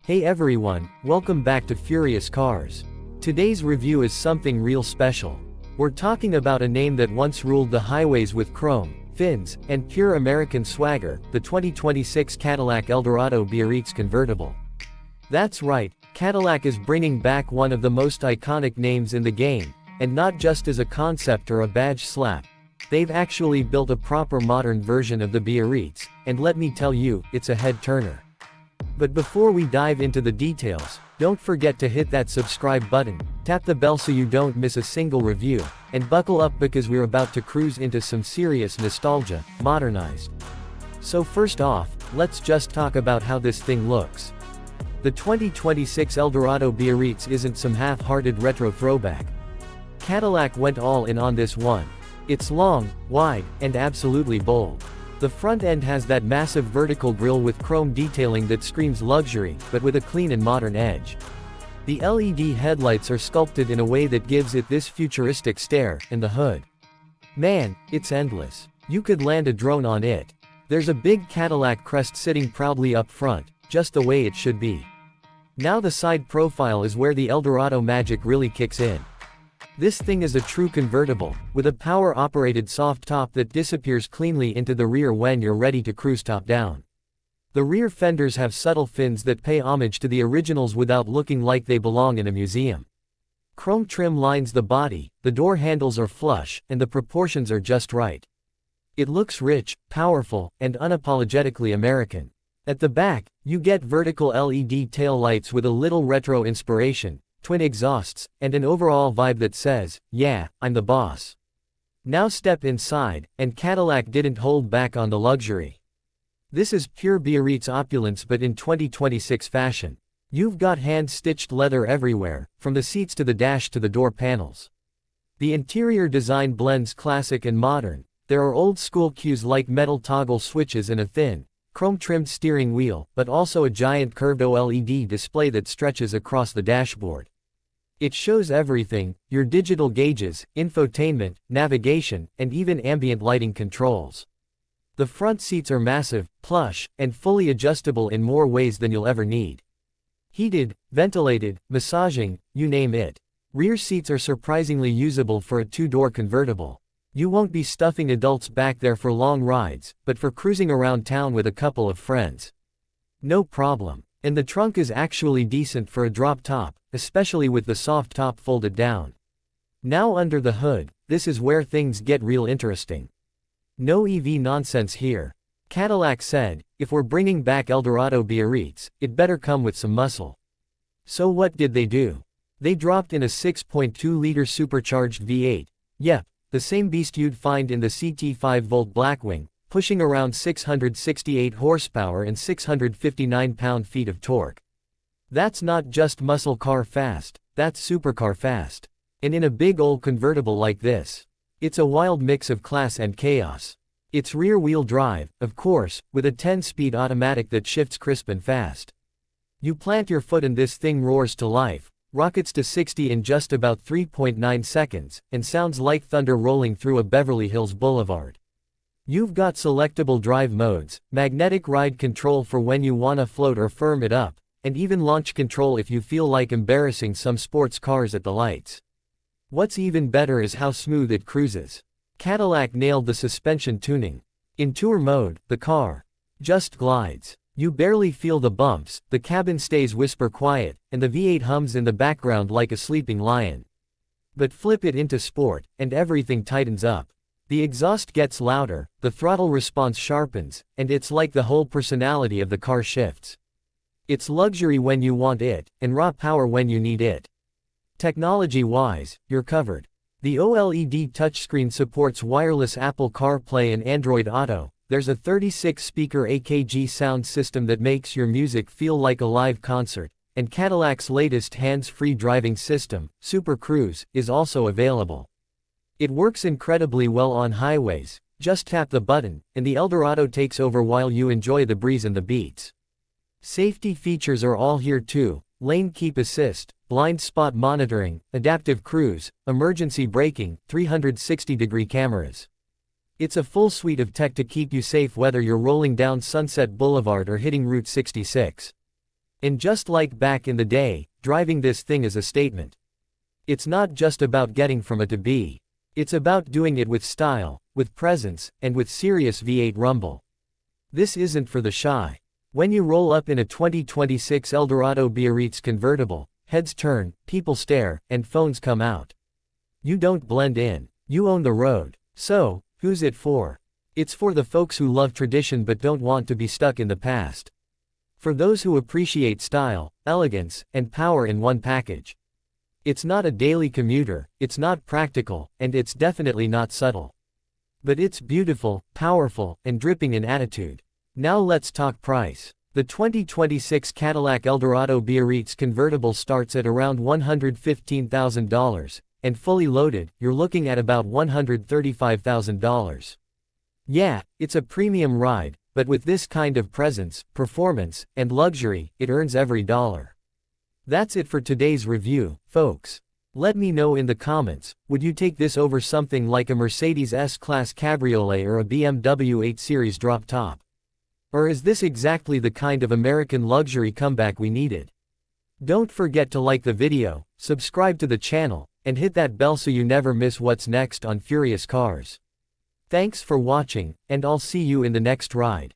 Hey everyone, welcome back to Furious Cars. Today's review is something real special. We're talking about a name that once ruled the highways with chrome, fins, and pure American swagger, the 2026 Cadillac Eldorado Biarritz Convertible. That's right, Cadillac is bringing back one of the most iconic names in the game, and not just as a concept or a badge slap. They've actually built a proper modern version of the Biarritz, and let me tell you, it's a head-turner. But before we dive into the details, don't forget to hit that subscribe button, tap the bell so you don't miss a single review, and buckle up because we're about to cruise into some serious nostalgia, modernized. So first off, let's just talk about how this thing looks. The 2026 Eldorado Biarritz isn't some half-hearted retro throwback. Cadillac went all in on this one. It's long, wide, and absolutely bold. The front end has that massive vertical grille with chrome detailing that screams luxury, but with a clean and modern edge. The LED headlights are sculpted in a way that gives it this futuristic stare, and the hood. Man, it's endless. You could land a drone on it. There's a big Cadillac crest sitting proudly up front, just the way it should be. Now the side profile is where the Eldorado magic really kicks in. This thing is a true convertible, with a power-operated soft top that disappears cleanly into the rear when you're ready to cruise top down. The rear fenders have subtle fins that pay homage to the originals without looking like they belong in a museum. Chrome trim lines the body, the door handles are flush, and the proportions are just right. It looks rich, powerful, and unapologetically American. At the back, you get vertical LED taillights with a little retro inspiration, twin exhausts, and an overall vibe that says, yeah, I'm the boss. Now step inside, and Cadillac didn't hold back on the luxury. This is pure Biarritz opulence but in 2026 fashion. You've got hand-stitched leather everywhere, from the seats to the dash to the door panels. The interior design blends classic and modern. There are old-school cues like metal toggle switches and a thin, chrome-trimmed steering wheel, but also a giant curved OLED display that stretches across the dashboard. It shows everything: your digital gauges, infotainment, navigation, and even ambient lighting controls. The front seats are massive, plush, and fully adjustable in more ways than you'll ever need. Heated, ventilated, massaging, you name it. Rear seats are surprisingly usable for a two-door convertible. You won't be stuffing adults back there for long rides, but for cruising around town with a couple of friends. No problem. And the trunk is actually decent for a drop top, especially with the soft top folded down. Now under the hood, this is where things get real interesting. No EV nonsense here. Cadillac said, if we're bringing back Eldorado Biarritz, it better come with some muscle. So what did they do? They dropped in a 6.2-liter supercharged V8. Yep, the same beast you'd find in the CT 5-volt Blackwing, pushing around 668 horsepower and 659 pound-feet of torque. That's not just muscle car fast, that's supercar fast. And in a big old convertible like this, it's a wild mix of class and chaos. It's rear-wheel drive, of course, with a 10-speed automatic that shifts crisp and fast. You plant your foot and this thing roars to life, rockets to 60 in just about 3.9 seconds, and sounds like thunder rolling through a Beverly Hills boulevard. You've got selectable drive modes, magnetic ride control for when you wanna float or firm it up, and even launch control if you feel like embarrassing some sports cars at the lights. What's even better is how smooth it cruises. Cadillac nailed the suspension tuning. In tour mode, the car just glides. You barely feel the bumps, the cabin stays whisper quiet, and the V8 hums in the background like a sleeping lion. But flip it into sport, and everything tightens up. The exhaust gets louder, the throttle response sharpens, and it's like the whole personality of the car shifts. It's luxury when you want it, and raw power when you need it. Technology-wise, you're covered. The OLED touchscreen supports wireless Apple CarPlay and Android Auto. There's a 36-speaker AKG sound system that makes your music feel like a live concert, and Cadillac's latest hands-free driving system, Super Cruise, is also available. It works incredibly well on highways. Just tap the button, and the Eldorado takes over while you enjoy the breeze and the beats. Safety features are all here too: lane keep assist, blind spot monitoring, adaptive cruise, emergency braking, 360-degree cameras. It's a full suite of tech to keep you safe whether you're rolling down Sunset Boulevard or hitting Route 66. And just like back in the day, driving this thing is a statement. It's not just about getting from A to B. It's about doing it with style, with presence, and with serious V8 rumble. This isn't for the shy. When you roll up in a 2026 Eldorado Biarritz Convertible, heads turn, people stare, and phones come out. You don't blend in. You own the road. So, who's it for? It's for the folks who love tradition but don't want to be stuck in the past. For those who appreciate style, elegance, and power in one package. It's not a daily commuter, it's not practical, and it's definitely not subtle. But it's beautiful, powerful, and dripping in attitude. Now let's talk price. The 2026 Cadillac Eldorado Biarritz Convertible starts at around $115,000, and fully loaded, you're looking at about $135,000. Yeah, it's a premium ride, but with this kind of presence, performance, and luxury, it earns every dollar. That's it for today's review, folks. Let me know in the comments, would you take this over something like a Mercedes S-Class Cabriolet or a BMW 8 Series drop top? Or is this exactly the kind of American luxury comeback we needed? Don't forget to like the video, subscribe to the channel, and hit that bell so you never miss what's next on Furious Cars. Thanks for watching, and I'll see you in the next ride.